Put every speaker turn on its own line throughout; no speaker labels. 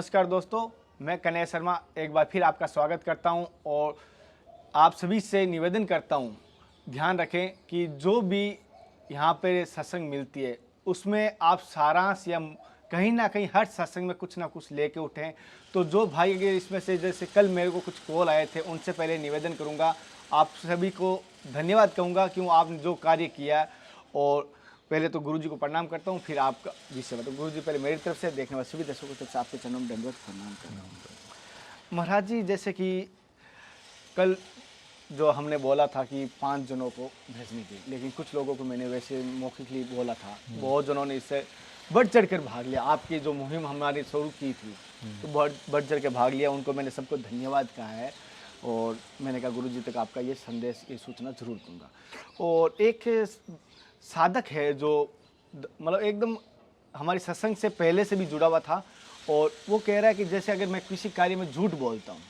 नमस्कार दोस्तों, मैं कन्हैया शर्मा एक बार फिर आपका स्वागत करता हूं और आप सभी से निवेदन करता हूं, ध्यान रखें कि जो भी यहां पे सत्संग मिलती है उसमें आप सारांश या कहीं ना कहीं हर सत्संग में कुछ ना कुछ लेके उठें। तो जो भाई अगर इसमें से जैसे कल मेरे को कुछ कॉल आए थे उनसे पहले निवेदन करूंगा, आप सभी को धन्यवाद कहूँगा क्यों आपने जो कार्य किया। और पहले तो गुरुजी को प्रणाम करता हूँ, फिर आपका विषय बताओ। गुरुजी पहले मेरी तरफ से, देखने वाले सभी दर्शकों की तरफ से आपके चरणों में दंडवत प्रणाम कर रहा हूँ। महाराज जी, जैसे कि कल जो हमने बोला था कि 5 जनों को भेजने की, लेकिन कुछ लोगों को मैंने वैसे मौखिकली बोला था, बहुत जनों ने इससे बढ़ चढ़ कर भाग लिया। आपकी जो मुहिम हमारी शुरू की थी तो बढ़ चढ़ के भाग लिया, उनको मैंने सबको धन्यवाद कहा है। और मैंने कहा गुरुजी तक आपका ये संदेश, ये सूचना जरूर दूंगा। और एक साधक है जो मतलब एकदम हमारी सत्संग से पहले से भी जुड़ा हुआ था, और वो कह रहा है कि जैसे अगर मैं किसी कार्य में झूठ बोलता हूँ,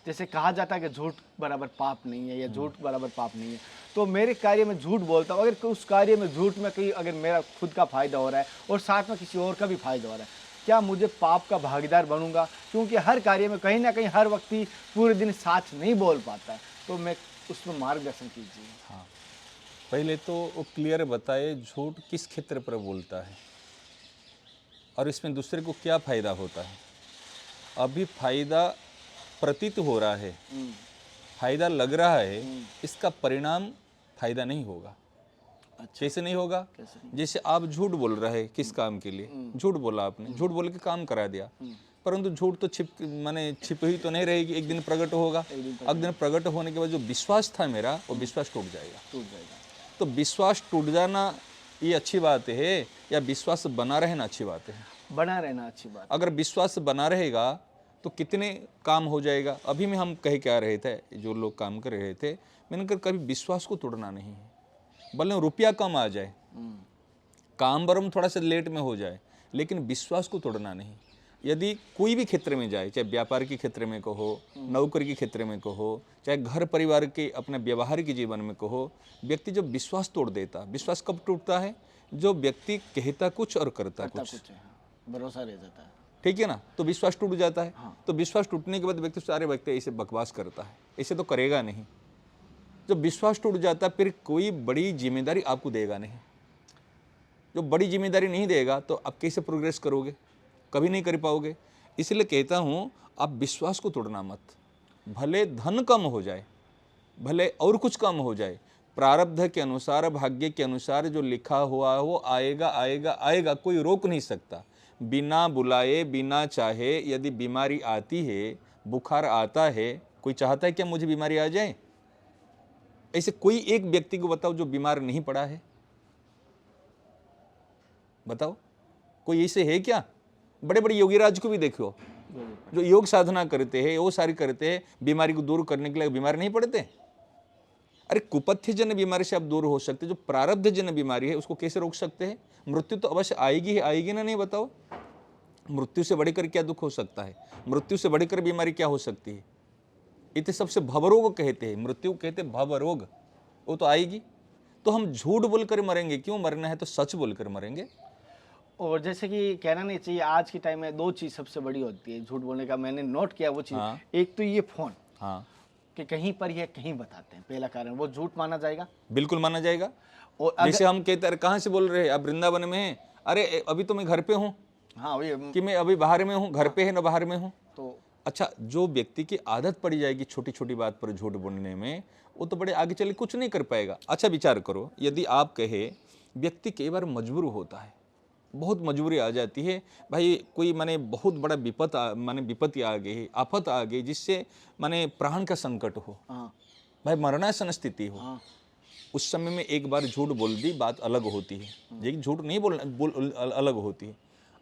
जैसे कहा जाता है कि झूठ बराबर पाप नहीं है या झूठ बराबर पाप नहीं है, तो मेरे कार्य में झूठ बोलता हूँ, अगर उस कार्य में झूठ में कहीं अगर मेरा खुद का फायदा हो रहा है और साथ में किसी और का भी फायदा हो रहा है, क्या मुझे पाप का भागीदार बनूंगा? क्योंकि हर कार्य में कहीं ना कहीं हर व्यक्ति पूरे दिन साथ नहीं बोल पाता है, तो मैं उसमें मार्गदर्शन कीजिए।
हाँ, पहले तो वो क्लियर बताए झूठ किस क्षेत्र पर बोलता है और इसमें दूसरे को क्या फायदा होता है। अभी फायदा प्रतीत हो रहा है, फायदा लग रहा है, इसका परिणाम फायदा नहीं होगा।
अच्छा,
कैसे नहीं होगा? जैसे आप झूठ बोल रहे हैं किस काम के लिए, झूठ बोला आपने, झूठ बोल के काम करा दिया, परंतु झूठ तो छिप ही तो नहीं रहेगी, एक दिन प्रकट होगा। एक दिन प्रकट होने के बाद जो विश्वास था मेरा, वो विश्वास टूट जाएगा। तो विश्वास टूट जाना ये अच्छी बात है या विश्वास बना रहना अच्छी बात है?
बना रहना अच्छी बात।
अगर विश्वास बना रहेगा तो कितने काम हो जाएगा। अभी में हम कह क्या रहे थे, जो लोग काम कर रहे थे, मैंने कहा कभी विश्वास को तोड़ना नहीं है। भले रुपया कम आ जाए, काम बरम थोड़ा सा लेट में हो जाए, लेकिन विश्वास को तोड़ना नहीं। यदि कोई भी क्षेत्र में जाए, चाहे व्यापार के क्षेत्र में कहो, नौकरी के क्षेत्र में कहो, चाहे घर परिवार के अपने व्यवहारिक जीवन में कहो, व्यक्ति जब विश्वास तोड़ देता, विश्वास कब टूटता है? जो व्यक्ति कहता कुछ और करता कुछ,
भरोसा रह जाता है,
ठीक है ना, तो विश्वास टूट जाता है। तो विश्वास टूटने के बाद व्यक्ति सारे व्यक्ति ऐसे बकवास करता है, ऐसे तो करेगा नहीं। जब विश्वास टूट जाता है फिर कोई बड़ी जिम्मेदारी आपको देगा नहीं। जो बड़ी जिम्मेदारी नहीं देगा तो आप कैसे प्रोग्रेस करोगे? कभी नहीं कर पाओगे। इसलिए कहता हूँ आप विश्वास को तोड़ना मत। भले धन कम हो जाए, भले और कुछ कम हो जाए, प्रारब्ध के अनुसार, भाग्य के अनुसार जो लिखा हुआ है वो आएगा आएगा आएगा, कोई रोक नहीं सकता। बिना बुलाए बिना चाहे यदि बीमारी आती है, बुखार आता है, कोई चाहता है क्या मुझे बीमारी आ जाए? ऐसे कोई एक व्यक्ति को बताओ जो बीमार नहीं पड़ा है, बताओ कोई ऐसे है क्या? बड़े बड़े योगीराज को भी देखो, जो योग साधना करते हैं, वो सारी करते हैं, बीमारी को दूर करने के लिए बीमार नहीं पड़ते। अरे कुपथ्य जन बीमारी से आप दूर हो सकते, जो प्रारब्ध जन बीमारी है उसको कैसे रोक सकते हैं? मृत्यु तो अवश्य आएगी ही आएगी ना, नहीं बताओ। मृत्यु से बढ़कर क्या दुख हो सकता है? मृत्यु से बढ़कर बीमारी क्या हो सकती है? इतने सबसे भवरोग कहते हैं, मृत्यु कहते भवरोग, वो तो आएगी। तो हम झूठ बोलकर मरेंगे क्यों? मरना है तो सच बोलकर मरेंगे।
और जैसे कि कहना नहीं चाहिए, आज के टाइम में 2 चीज़ सबसे बड़ी होती है झूठ बोलने का, मैंने नोट किया वो चीज़।
हाँ।
एक तो ये फोन,
हाँ,
कि कहीं पर ये कहीं बताते हैं, पहला कारण वो झूठ माना जाएगा।
बिल्कुल माना जाएगा।
और
जैसे हम कहते हैं कहाँ से बोल रहे हैं, आप वृंदावन में हैं, अरे अभी तो मैं घर पे हूँ,
हाँ वही
कि मैं अभी बाहर में हूँ, घर पे है ना बाहर में हूँ।
तो
अच्छा, जो व्यक्ति की आदत पड़ी जाएगी छोटी छोटी बात पर झूठ बोलने में, वो तो बड़े आगे चले कुछ नहीं कर पाएगा। अच्छा विचार करो, यदि आप कहे व्यक्ति कई बार मजबूर होता है, बहुत मजबूरी आ जाती है भाई, कोई माने बहुत बड़ा विपत्ति आ गई, आफत आ गई, जिससे माने प्राण का संकट हो, भाई मरणासन स्थिति हो, उस समय में एक बार झूठ बोल दी, बात अलग होती है, लेकिन झूठ नहीं अलग होती है।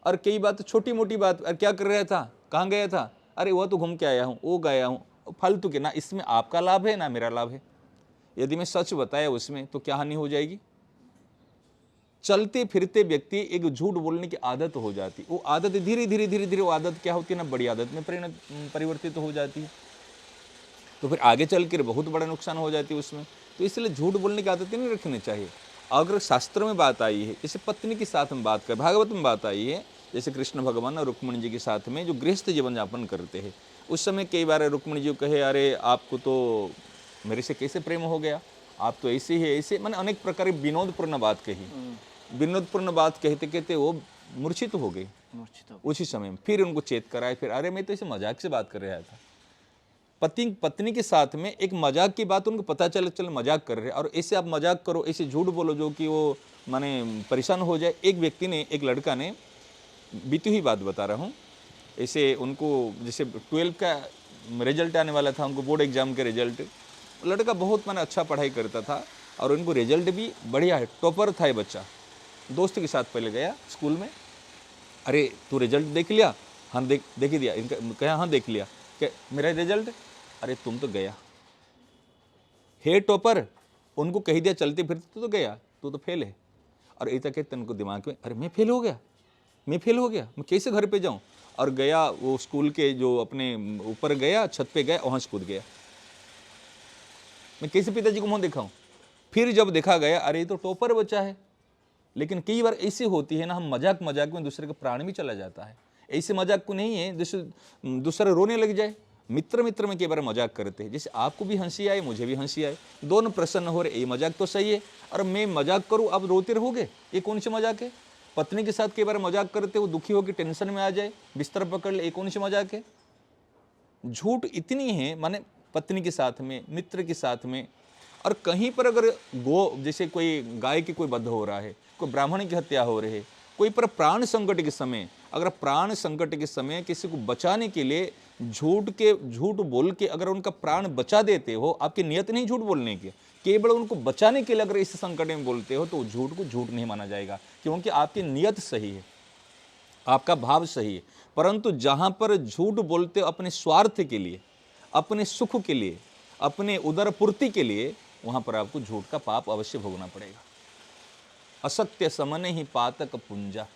और कई बात छोटी मोटी बात, क्या कर रहा था, कहाँ गया था, अरे वो तो घूम के आया हूँ, वो गया हूँ, फालतू के, ना इसमें आपका लाभ है ना मेरा लाभ है। यदि मैं सच बताया उसमें तो क्या हानि हो जाएगी? चलते फिरते व्यक्ति एक झूठ बोलने की आदत हो जाती, वो आदत धीरे धीरे धीरे धीरे वो आदत क्या होती है ना, बड़ी आदत में परिवर्तित हो जाती है। तो फिर आगे चल कर बहुत बड़ा नुकसान हो जाती है उसमें। तो इसलिए झूठ बोलने की आदतें नहीं रखनी चाहिए। अगर शास्त्र में बात आई है, जैसे पत्नी के साथ में बात कर, भागवत में बात आई है जैसे कृष्ण भगवान और रुक्मिणी जी के साथ में जो गृहस्थ जीवन यापन करते हैं, उस समय कई बार रुक्मिणी जी को कहे, अरे आपको तो मेरे से कैसे प्रेम हो गया, आप तो ऐसे ही ऐसे, मैंने अनेक प्रकार की विनोदपूर्ण बात कही। विनोदपूर्ण बात कहते कहते वो मूर्छित हो गई उसी समय। फिर उनको चेत कराए, फिर अरे मैं तो इसे मजाक से बात कर रहा था। पति पत्नी के साथ में एक मजाक की बात उनको पता चल मजाक कर रहे हैं, और ऐसे आप मजाक करो, ऐसे झूठ बोलो जो कि वो माने परेशान हो जाए। एक व्यक्ति ने, एक लड़का ने, बीती हुई बात बता रहा हूँ, ऐसे उनको जैसे 12 का रिजल्ट आने वाला था, उनको बोर्ड एग्जाम के रिजल्ट, लड़का बहुत माने अच्छा पढ़ाई करता था और उनको रिजल्ट भी बढ़िया है, टॉपर था ये बच्चा। दोस्त के साथ पहले गया स्कूल में, अरे तू रिजल्ट देख लिया? हाँ देख ही दिया। इनका कहा हाँ देख लिया। क्या मेरा रिजल्ट? अरे तुम तो गया हे टॉपर, उनको कह दिया चलते फिरते तो गया, तू तो फेल है। और ऐसा कहते उनको दिमाग में, अरे मैं फेल हो गया, मैं कैसे घर पे जाऊं? और गया वो स्कूल के जो अपने ऊपर गया, छत पे गया, वहां से कूद गया। मैं कैसे पिताजी को मुंह दिखाऊं? फिर जब देखा गया, अरे ये तो टॉपर बच्चा है। लेकिन कई बार ऐसी होती है ना, हम मजाक में दूसरे का प्राण भी चला जाता है। ऐसे मजाक को नहीं है जैसे दूसरा रोने लग जाए। मित्र में कई बार मजाक करते हैं, जैसे आपको भी हंसी आए, मुझे भी हंसी आए, दोनों प्रसन्न हो रहे, ये मजाक तो सही है। और मैं मजाक करूं, आप रोते रहोगे, ये कौन सी मजाक है? पत्नी के साथ कई बार मजाक करते, वो दुखी होकर टेंशन में आ जाए, बिस्तर पकड़ ले, ये कौन सी मजाक है? झूठ इतनी है, माने पत्नी के साथ में, मित्र के साथ में। और कहीं पर अगर जैसे कोई गाय की कोई वध हो रहा है, कोई ब्राह्मण की हत्या हो रही है, कोई पर प्राण संकट के समय, अगर प्राण संकट के समय किसी को बचाने के लिए झूठ बोल के अगर उनका प्राण बचा देते हो, आपकी नियत नहीं झूठ बोलने की, केवल उनको बचाने के लिए अगर इस संकट में बोलते हो, तो झूठ को झूठ नहीं माना जाएगा, क्योंकि आपकी नियत सही है, आपका भाव सही है। परंतु जहां पर झूठ बोलते हो अपने स्वार्थ के लिए, अपने सुख के लिए, अपने उदर पूर्ति के लिए, वहां पर आपको झूठ का पाप अवश्य भोगना पड़ेगा। असत्य समन ही पातक पुंजा।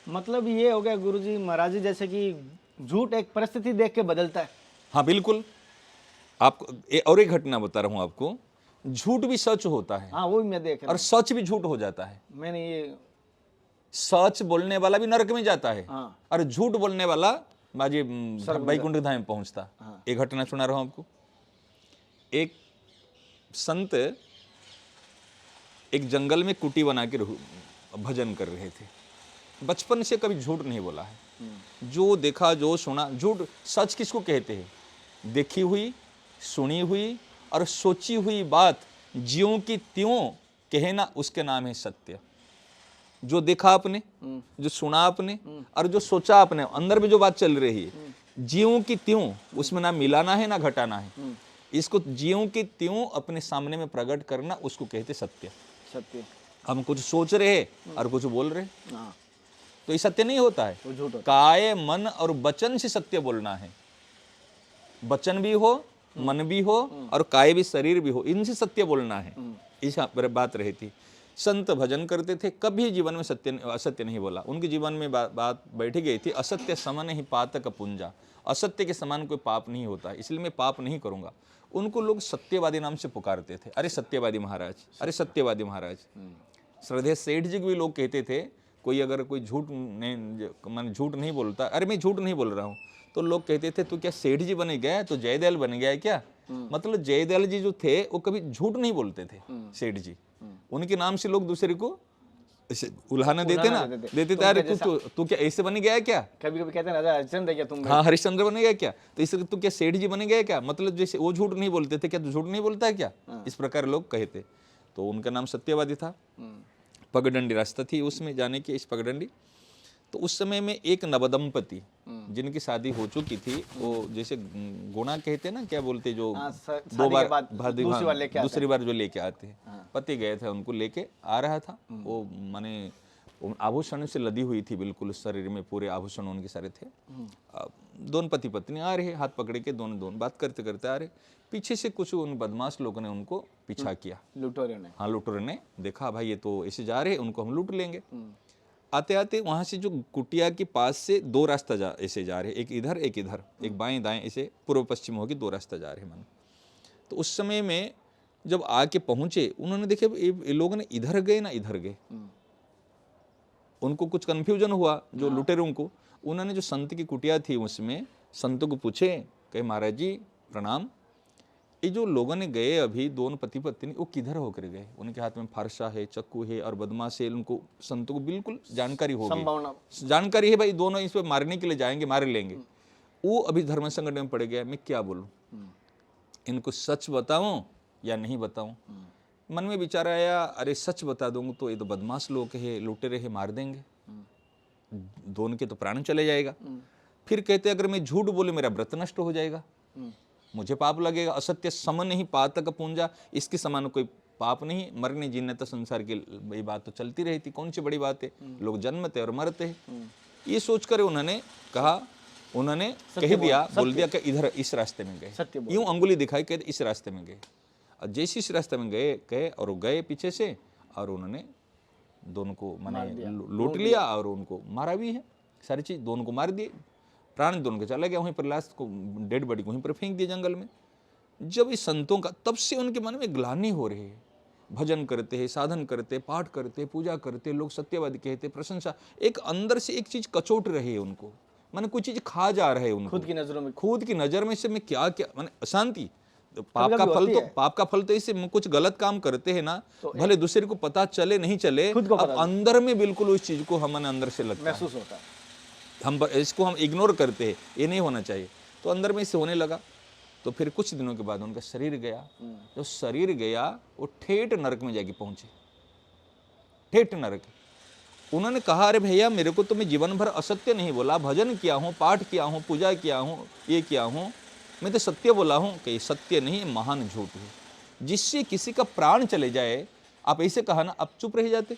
मतलब ये हो गया गुरुजी महाराज जी, जैसे कि झूठ एक परिस्थिति देख के बदलता है।
हाँ बिल्कुल। आपको और एक घटना बता रहा हूं आपको, झूठ भी सच होता है।
हाँ वो भी मैं देख रहा
और सच भी झूठ हो जाता है।
मैंने ये
सच बोलने वाला भी नरक में जाता है,
हाँ।
और झूठ बोलने वाला बाजी वैकुंठ धाम में पहुंचता।
हाँ।
एक घटना सुना रहा हूं आपको। एक संत एक जंगल में कुटी बना के भजन कर रहे थे। बचपन से कभी झूठ नहीं बोला है। जो देखा, जो सुना, झूठ सच किसको कहते हैं? देखी हुई, सुनी हुई और सोची हुई बात ज्यों की त्यों कहना, उसके नाम है सत्य। जो देखा आपने, जो सुना आपने और जो सोचा आपने, अंदर में जो बात चल रही है, ज्यों की त्यों, उसमें ना मिलाना है ना घटाना है। इसको ज्यों की त्यों अपने सामने में प्रकट करना, उसको कहते सत्य।
सत्य।
हम कुछ सोच रहे हैं और कुछ बोल रहे हैं,
हाँ
तो ये सत्य नहीं होता है।
वो झूठ होता
काय, मन और वचन से सत्य बोलना है। वचन भी हो, मन भी हो और काय भी, शरीर भी हो, इनसे सत्य बोलना है। इस बात रही थी। संत भजन करते थे, कभी जीवन में असत्य नहीं बोला। उनके जीवन में बात बैठी गई थी, असत्य समन ही पातक पुंजा। असत्य के समान कोई पाप नहीं होता, इसलिए मैं पाप नहीं करूंगा। उनको लोग सत्यवादी नाम से पुकारते थे। अरे सत्यवादी महाराज, अरे सत्यवादी महाराज। श्रद्धेय सेठ जी को भी लोग कहते थे, कोई अगर कोई झूठ नहीं बोलता, अरे मैं झूठ नहीं बोल रहा हूँ, तो लोग कहते थे तू क्या सेठ जी बन गया है, तो जयदयाल बन गया है क्या? मतलब जयदयाल जी जो थे वो कभी झूठ नहीं बोलते थे। सेठ जी, उनके नाम से लोग दूसरे को उल्हाना देते ना, देते थे, अरे तू क्या ऐसे बन गया है क्या?
कभी कभी कहते हैं राजा हरिश्चंद्र क्या तुम?
हाँ हरिश्चंद्र बन गया क्या? तो इससे तू क्या सेठ जी बन गया क्या? मतलब जैसे वो झूठ नहीं बोलते थे, क्या तू झूठ नहीं बोलता है क्या? इस प्रकार लोग कहते। तो उनका नाम सत्यवादी था। पगडंडी रास्ता थी उसमें जाने की, इस पगडंडी। तो उस समय में एक नवदंपति जिनकी शादी हो चुकी थी, वो जैसे गुणा कहते हैं ना, क्या बोलते, जो दो बार दूसरी बार जो लेके आते हैं, पति गए थे उनको लेके आ रहा था। वो माने आभूषण से लदी हुई थी, बिल्कुल शरीर में पूरे आभूषण उनके सारे थे। दोनों पति पत्नी आ रहे, हाथ पकड़े के दोनों बात करते करते आ रहे। पीछे से कुछ उन बदमाश लोगों ने उनको पीछा किया, लुटेरों ने। हाँ लुटेरों ने देखा, भाई ये तो ऐसे जा रहे, उनको हम लूट लेंगे। आते आते वहां से जो कुटिया के पास से दो रास्ता ऐसे जा रहे, एक इधर एक इधर, एक बाएं दाएं, ऐसे पूर्व पश्चिम होके दो रास्ता जा रहे मन। तो उस समय में जब आके पहुंचे, उन्होंने देखे ये लोग ने इधर गए ना इधर गए। उनको कुछ कन्फ्यूजन हुआ जो लुटेरों को। उन्होंने जो संत की कुटिया थी उसमें संतों को पूछे, कहे महाराज जी प्रणाम, ये जो लोगों ने गए अभी दोनों पति पत्नी, वो किधर होकर गए? उनके हाथ में फारसा है, चक्कू है और बदमाश है। उनको संतों को बिल्कुल जानकारी हो गई, जानकारी है भाई दोनों इस पे मारने के लिए जाएंगे, मार लेंगे। वो अभी धर्म संकट में पड़ गया, मैं क्या बोलूं, इनको सच बताऊं या नहीं बताऊं? मन में विचार आया, अरे सच बता दूंगा तो ये तो बदमाश लोग है, लुटेरे है, मार देंगे, दोनों के तो प्राण चले जाएगा। फिर कहते अगर मैं झूठ बोले मेरा व्रत नष्ट हो जाएगा, मुझे पाप लगेगा। असत्य सम नहीं पातक पूंजा, इसके समान कोई पाप नहीं। मरने जीने तो संसार की ये बात तो चलती रहती, कौन सी बड़ी बात है, लोग जन्मते और मरते हैं। ये सोचकर उन्होंने कहा, उन्होंने कह दिया, बोल दिया कि इधर इस रास्ते में गए, यूं अंगुली दिखाई कि इस रास्ते में गए। और जैसे इस रास्ते में गए कहे और गए पीछे से, और उन्होंने दोनों को माने लूट लिया और उनको मारा भी है, सारी चीज दोनों को मार दिए, प्राण दोनों के चला गया। वहीं पर लाश को, डेड बॉडी को वहीं पर फेंक दिया जंगल में। जब इस संतों का, तब से उनके मन में ग्लानि हो रही है। भजन करते हैं, साधन करते हैं, पाठ करते हैं, पूजा करते हैं, लोग सत्यवादी कहते, प्रशंसा, एक अंदर से एक चीज कचोट रही है उनको, माने कुछ चीज खा जा रहे हैं उनको,
खुद की नजरों में,
खुद की नजर में से मैं क्या क्या, माने अशांति, पाप का फल तो इससे कुछ गलत काम करते हैं ना, तो भले दूसरे को पता चले नहीं चले, अब अंदर में बिल्कुल उस चीज को हमारे अंदर से लगता
महसूस होता है,
हम इसको हम इग्नोर करते हैं, ये नहीं होना चाहिए। तो अंदर में इससे होने लगा। तो फिर कुछ दिनों के बाद उनका शरीर गया। जो शरीर गया वो ठेठ नरक में जाके पहुंचे, ठेठ नरक। उन्होंने कहा, अरे भैया मेरे को तो मैं जीवन भर असत्य नहीं बोला, भजन किया हूँ, पाठ किया हूँ, पूजा किया हूँ, ये किया हूँ, मैं तो सत्य बोला हूँ। कि सत्य नहीं, महान झूठ है, जिससे किसी का प्राण चले जाए। आप ऐसे कहा ना, आप चुप रह जाते,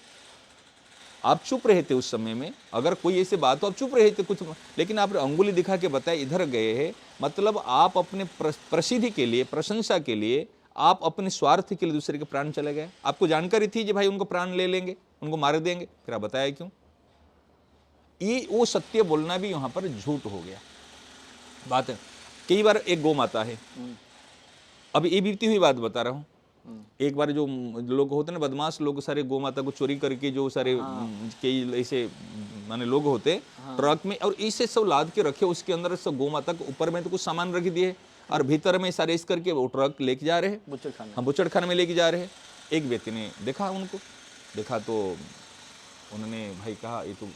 आप चुप रहे थे उस समय में, अगर कोई ऐसे बात हो आप चुप रहे थे कुछ, लेकिन आपने अंगुली दिखा के बताया इधर गए हैं, मतलब आप अपने प्रसिद्धि के लिए, प्रशंसा के लिए, आप अपने स्वार्थ के लिए दूसरे के प्राण चले गए। आपको जानकारी थी कि भाई उनको प्राण ले लेंगे, उनको मार देंगे, फिर आप बताया क्यों? ये वो सत्य बोलना भी वहां पर झूठ हो गया। बात है, कई बार एक गौ माता है, अब ये बीती हुई बात बता रहा हूँ। एक बार जो लोग होते ना बदमाश लोग, सारे गौ माता को चोरी करके जो सारे कई ऐसे माने लोग होते ट्रक में, और इसे सब लाद के रखे, उसके अंदर सब गौ माता के ऊपर में तो कुछ सामान रख दिए और भीतर में सारे इस करके वो ट्रक लेके जा रहे हैं, हम बुचड़खाने में लेके जा रहे हैं। एक व्यक्ति ने देखा, उनको देखा तो उन्होंने भाई कहा ये तो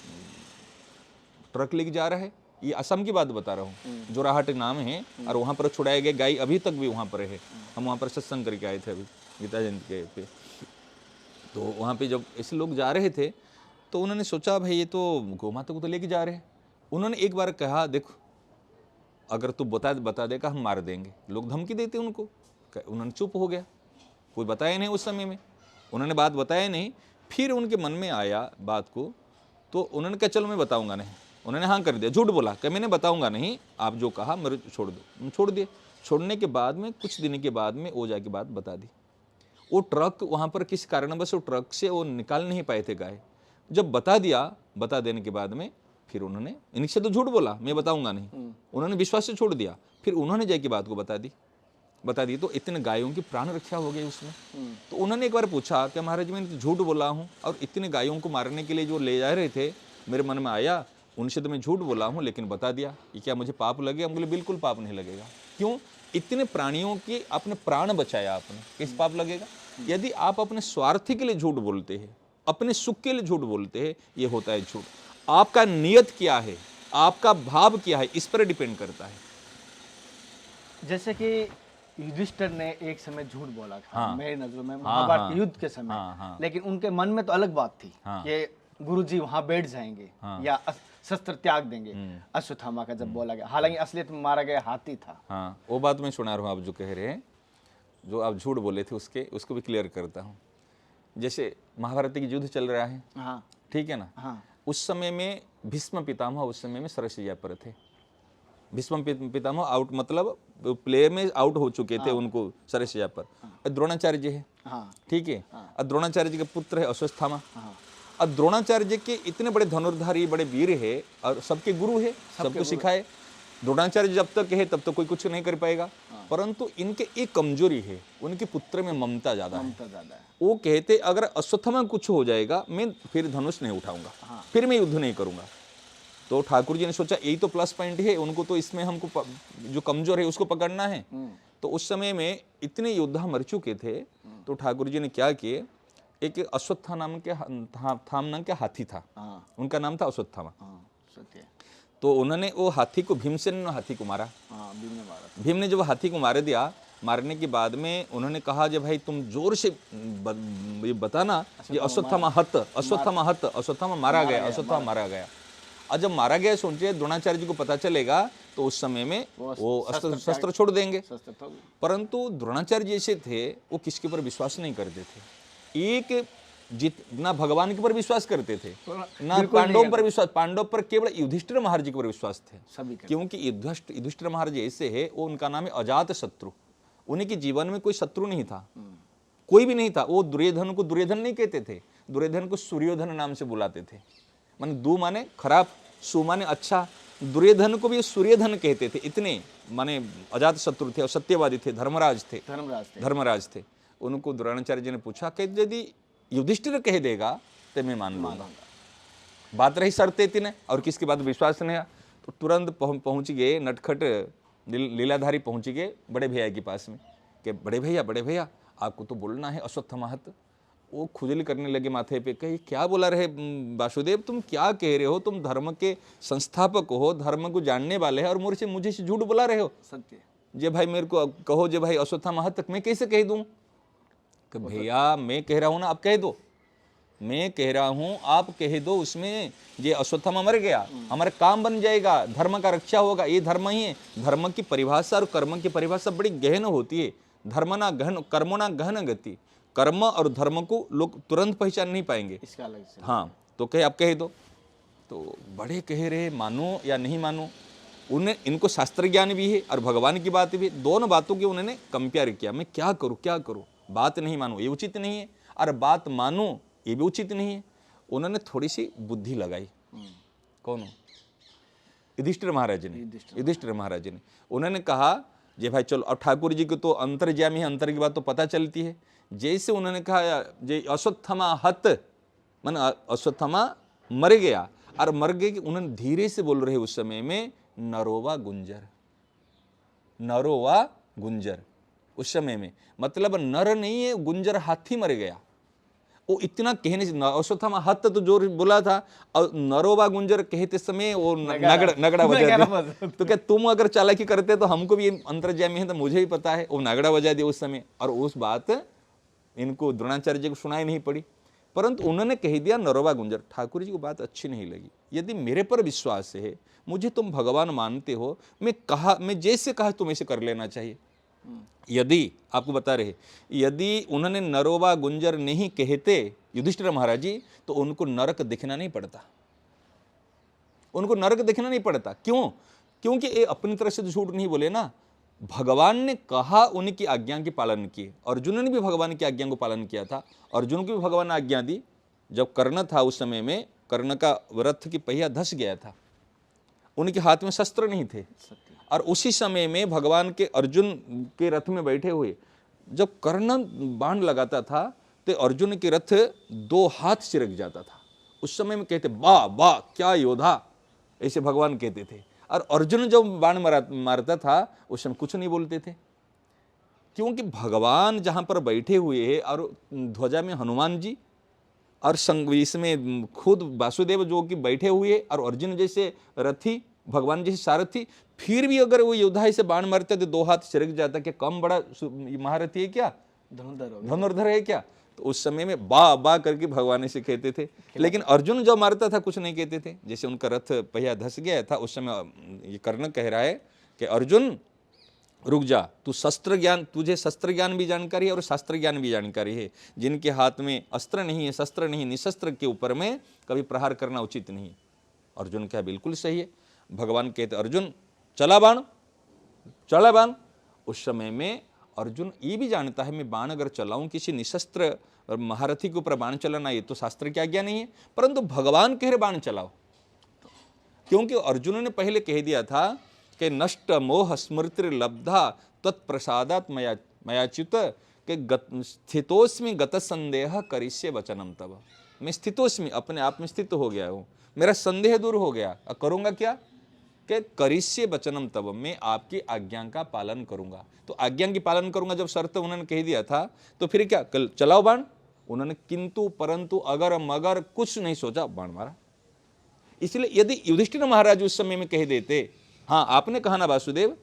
ट्रक लेके जा रहा है। ये असम की बात बता रहा हूँ, जोराहट नाम है, और वहाँ पर छुड़ाए गए गाय अभी तक भी वहाँ पर है। हम वहाँ पर सत्संग करके आए थे अभी गीता जयंती के पे, तो वहाँ पे जब ऐसे लोग जा रहे थे तो उन्होंने सोचा भाई ये तो गौ माता को तो लेके जा रहे हैं। उन्होंने एक बार कहा, देखो अगर तू बता देगा हम मार देंगे। लोग धमकी देते उनको, उन्होंने चुप हो गया, कोई बताया नहीं उस समय में, उन्होंने बात बताया नहीं। फिर उनके मन में आया बात को, तो उन्होंने कहा चलो मैं बताऊंगा नहीं। उन्होंने हाँ कर दिया, झूठ बोला कि मैंने बताऊंगा नहीं, आप जो कहा मेरे छोड़ दो। छोड़ दिए। छोड़ने के बाद में कुछ दिन के बाद में वो जाके बात बता दी। वो ट्रक वहाँ पर किस कारणवश वो ट्रक से वो निकाल नहीं पाए थे गाय। जब बता दिया, बता देने के बाद में फिर उन्होंने, इनसे तो झूठ बोला मैं बताऊंगा नहीं, उन्होंने विश्वास से छोड़ दिया। फिर उन्होंने जाके बात को बता दी तो इतने गायों की प्राण रक्षा हो गई उसमें। तो उन्होंने एक बार पूछा कि महाराज मैंने तो झूठ बोला हूँ, और इतने गायों को मारने के लिए जो ले जा रहे थे, मेरे मन में आया उनसे तो मैं झूठ बोला हूँ, लेकिन बता दिया, ये क्या मुझे पाप लगे? हम बोले बिल्कुल पाप नहीं लगेगा। क्यों? इतने प्राणियों के अपने प्राण बचाया आपने, किस पाप लगेगा? यदि आप अपने स्वार्थ के लिए झूठ बोलते हैं, अपने सुख के लिए झूठ बोलते हैं, ये होता है झूठ। आपका नियत क्या है, आपका भाव क्या है, इस पर डिपेंड करता है।
जैसे कि युधिष्ठिर ने एक समय झूठ बोला था, मेरी नजरों में महाभारत युद्ध के समय, लेकिन उनके मन में तो अलग बात थी कि गुरुजी वहां बैठ जाएंगे या शस्त्र त्याग देंगे। अश्वत्थामा का जब बोला गया, हालांकि असलियत में मारा गया हाथी था।
हाँ, वो बात मैं सुना रहा हूँ, आप जो कह रहे हैं, जो आप झूठ बोले थे उसको भी क्लियर करता हूँ। जैसे महाभारत की युद्ध चल रहा है, ठीक है ना, उस समय में भीष्म पितामह उस समय में सरसैया पर थे। भीष्म पितामह आउट, मतलब प्ले में आउट हो चुके थे, उनको सरसैया पर। द्रोणाचार्य जी है, ठीक है, और द्रोणाचार्य जी के पुत्र है अश्वत्थामा। और द्रोणाचार्य जी के इतने बड़े धनुर्धारी, बड़े वीर है, और सबके गुरु है, सबको सिखाए। द्रोणाचार्य जब तक है तब तक कोई कुछ नहीं कर पाएगा, परंतु इनके एक कमजोरी है, उनके पुत्र में ममता ज्यादा है।
ममता ज्यादा है।
वो कहते अगर अश्वत्थामा कुछ हो जाएगा मैं फिर धनुष नहीं उठाऊंगा, फिर मैं युद्ध नहीं करूंगा। तो ठाकुर जी ने सोचा यही तो प्लस पॉइंट है, उनको तो इसमें हमको जो कमजोर है उसको पकड़ना है। तो उस समय में इतने योद्धा मर चुके थे, तो ठाकुर जी ने क्या किए, एक अश्वत्थामा नाम के हाथी था, उनका नाम था अश्वत्थामा।
सत्य।
तो उन्होंने वो हाथी को, भीमसेन ने हाथी को मारा।
भीम ने मारा।
भीम ने जब हाथी को मार दिया, मारने के बाद में उन्होंने कहा जे भाई तुम जोर से ये बताना ये अश्वत्थामा मारा गया, अश्वत्थामा मारा गया। और जब मारा गया सोचिए द्रोणाचार्य जी को पता चलेगा तो उस समय में वो शस्त्र छोड़ देंगे। परंतु द्रोणाचार्य जैसे थे वो किसके ऊपर विश्वास नहीं करते थे, एक जितना भगवान के ऊपर विश्वास करते थे ना पांडवों पर विश्वास, पांडव पर केवल युधिष्ठिर महाराज जी के ऊपर विश्वास थे
सभी,
क्योंकि युधिष्ठिर महाराज ऐसे है, वो उनका नाम है अजात शत्रु, उन्हीं के जीवन में कोई शत्रु नहीं था, कोई भी नहीं था। वो दुर्योधन को दुर्योधन नहीं कहते थे, दुर्योधन को सूर्योधन नाम से बुलाते थे, माने दु माने खराब, सु माने अच्छा, दुर्योधन को भी सूर्यधन कहते थे। इतने माने अजात शत्रु थे और सत्यवादी थे, धर्मराज थे। उनको द्रोणाचार्य जी ने पूछा कि यदि युधिष्ठिर कह देगा तो मैं मान लूंगा। बात रही शर्तें थी ने और किसकी बात विश्वास नहीं है, तो तुरंत पहुंच गए, नटखट लीलाधारी पहुंच गए बड़े भैया के पास में कि बड़े भैया आपको तो बोलना है अश्वत्थामा हत। वो खुजली करने लगे माथे पे, कही क्या बोला रहे वासुदेव, तुम क्या कह रहे हो, तुम धर्म के संस्थापक हो, धर्म को जानने वाले हैं और मुझे से झूठ बोला रहे हो।
सत्य।
जे भाई मेरे को कहो जे भाई अश्वत्थामा हत, मैं कैसे कह दूं कि भैया मैं कह रहा हूं ना, आप कह दो, मैं कह रहा हूं आप कह दो, उसमें ये अश्वत्थामा मर गया हमारा काम बन जाएगा, धर्म का रक्षा होगा, ये धर्म ही है। धर्म की परिभाषा और कर्म की परिभाषा बड़ी गहन होती है। धर्म ना गहन, कर्मो ना गहन गति, कर्म और धर्म को लोग तुरंत पहचान नहीं पाएंगे,
इसका अलग से।
हाँ, तो कहे आप कह दो। तो बड़े कह रहे मानो या नहीं मानो, उन्हें इनको शास्त्र ज्ञान भी है और भगवान की बात भी, दोनों बातों की उन्होंने कंपेयर किया, मैं क्या करूं, बात नहीं मानो ये उचित नहीं है और बात मानो ये भी उचित नहीं है। उन्होंने थोड़ी सी बुद्धि लगाई। कौन? युधिष्ठिर महाराज ने उन्होंने कहा जे भाई चलो, अब ठाकुर जी को तो अंतर्यामी है, अंतर की बात तो पता चलती है। जैसे उन्होंने कहा जे अश्वत्थामा हत, मन अश्वत्थामा मर गया, और मर गए कि उन्होंने धीरे से बोल रहे उस समय में नरोवा गुंजर, उस समय में मतलब नर नहीं है, गुंजर हाथी मर गया। वो इतना कहने से, अश्वत्थामा हत तो जोर बोला था, और नरोवा गुंजर कहते समय वो नगड़ा बजा दिया। तो क्या तुम अगर चालाकी करते तो हमको भी अंतर्यामी है तो मुझे भी पता है, वो नगड़ा बजा दिया उस समय। और उस बात इनको द्रोणाचार्य जी को सुनाई नहीं पड़ी, परंतु उन्होंने कह दिया नरोवा गुंजर। ठाकुर जी को बात अच्छी नहीं लगी। यदि मेरे पर विश्वास है, मुझे तुम भगवान मानते हो, मैं जैसे कहा तुम ऐसे कर लेना चाहिए। यदि आपको बता रहे, यदि उन्होंने नरोवा गुंजर नहीं कहते युधिष्ठिर महाराज जी, तो उनको नरक दिखना नहीं पड़ता। क्यों? क्योंकि ये अपनी तरह से तो झूठ नहीं बोले ना, भगवान ने कहा, उनकी आज्ञा के पालन किए। अर्जुन ने भी भगवान की आज्ञा को पालन किया था, अर्जुन को भी भगवान ने आज्ञा दी। जब कर्ण था उस समय में, कर्ण का रथ की पहिया धस गया था, उनके हाथ में शस्त्र नहीं थे, और उसी समय में भगवान के अर्जुन के रथ में बैठे हुए जब कर्ण बाण लगाता था तो अर्जुन के रथ 2 हाथ चिरक जाता था। उस समय में कहते वाह क्या योद्धा, ऐसे भगवान कहते थे। और अर्जुन जब बाण मारता था उस समय कुछ नहीं बोलते थे, क्योंकि भगवान जहां पर बैठे हुए हैं और ध्वजा में हनुमान जी और इसमें खुद वासुदेव जो कि बैठे हुए, और अर्जुन जैसे रथी, भगवान जैसे सारथी, फिर भी अगर वो योद्धा से बाण मारते तो 2 हाथ चिरक जाता, कि कम बड़ा महारथी है क्या, धनुर्धर है क्या? तो उस समय में बा करके भगवान से कहते थे। लेकिन अर्जुन जब मारता था कुछ नहीं कहते थे। जैसे उनका रथ पहिया धस गया था, उस समय ये कर्ण कह रहा है कि अर्जुन रुक जा, तुझे शस्त्र ज्ञान भी जानकारी है और शास्त्र ज्ञान भी जानकारी है। जिनके हाथ में अस्त्र नहीं है, शस्त्र नहीं, निशस्त्र के ऊपर में कभी प्रहार करना उचित नहीं। अर्जुन कहा बिल्कुल सही है। भगवान कहते अर्जुन चला बाण। उस समय में अर्जुन ये भी जानता है, मैं बाण अगर चलाऊं किसी निशस्त्र महारथी के ऊपर बाण चलाना, ये तो शास्त्र की आज्ञा नहीं है, परंतु भगवान कह रहे बाण चलाओ। क्योंकि अर्जुन ने पहले कह दिया था के नष्ट मोह स्मृति लब्धा तत्प्रसादात मयाच्युत के स्थितोस्मि गत संदेह करिष्ये वचनम तब। मैं स्थितोस्मि, अपने आप में स्थित हो गया हूँ, मेरा संदेह दूर हो गया, करूँगा क्या कि करिष्ये वचनम तब, मैं आपकी आज्ञा का पालन करूँगा। तो आज्ञा की पालन करूँगा जब शर्त उन्होंने कह दिया था, तो फिर क्या, कल चलाओ बाण। उन्होंने किंतु परंतु अगर मगर कुछ नहीं सोचा, बाण मारा। इसलिए यदि युधिष्ठिर महाराज उस समय में कह देते, हाँ आपने कहा ना वासुदेव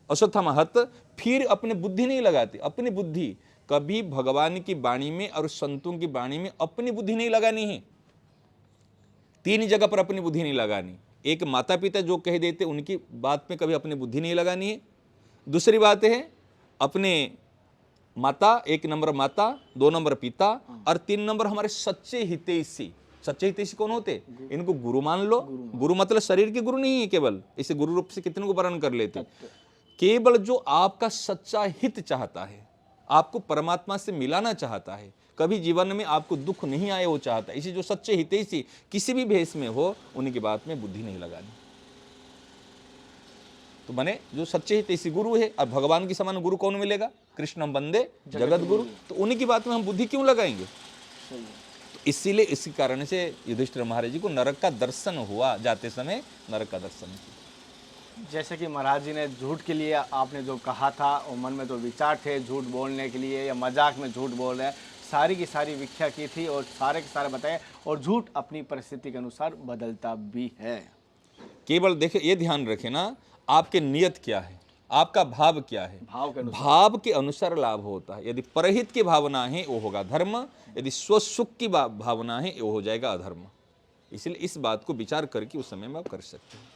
अश्वत्थामा हत, फिर अपने बुद्धि नहीं लगाते। अपनी बुद्धि कभी भगवान की वाणी में और संतों की वाणी में अपनी बुद्धि नहीं लगानी है। तीन जगह पर अपनी बुद्धि नहीं लगानी। एक माता पिता जो कह देते उनकी बात में कभी अपनी बुद्धि नहीं लगानी है। दूसरी बात है अपने माता, एक नंबर माता, दो नंबर पिता, और तीन नंबर हमारे सच्चे हितैषी। सच्चे हितैषी कौन होते? इनको गुरु मान लो। गुरु मतलब शरीर के गुरु नहीं है केवल, इसे गुरु रूप से कितने को वर्ण कर लेते। केवल जो आपका सच्चा हित चाहता है, आपको परमात्मा से मिलाना चाहता है, कभी जीवन में आपको दुख नहीं आए वो चाहता है। इसी जो सच्चे हितैषी किसी भी भेष में हो, उनकी बात में बुद्धि नहीं लगानी। तो माने जो सच्चे हितैषी गुरु है, अब भगवान की समान गुरु कौन मिलेगा? कृष्ण बंदे जगत गुरु। तो उन्हीं की बात में हम बुद्धि क्यों लगाएंगे? तो इसीलिए इसी कारण से युधिष्ठिर महाराज जी को नरक का दर्शन हुआ, जाते समय नरक का दर्शन किया।
जैसे कि महाराज जी ने झूठ के लिए आपने जो कहा था, और मन में जो विचार थे झूठ बोलने के लिए या मजाक में झूठ बोल रहे हैं, सारी की सारी व्याख्या की थी और सारे के सारे बताए। और झूठ अपनी परिस्थिति के अनुसार बदलता भी है।
केवल देखिए, ये ध्यान रखें ना, आपके नियत क्या है, आपका भाव क्या है। भाव के अनुसार लाभ होता है। यदि परहित की भावना है वो होगा धर्म, यदि स्वसुख की भावना है वो हो जाएगा अधर्म। इसलिए इस बात को विचार करके उस समय में आप कर सकते हैं।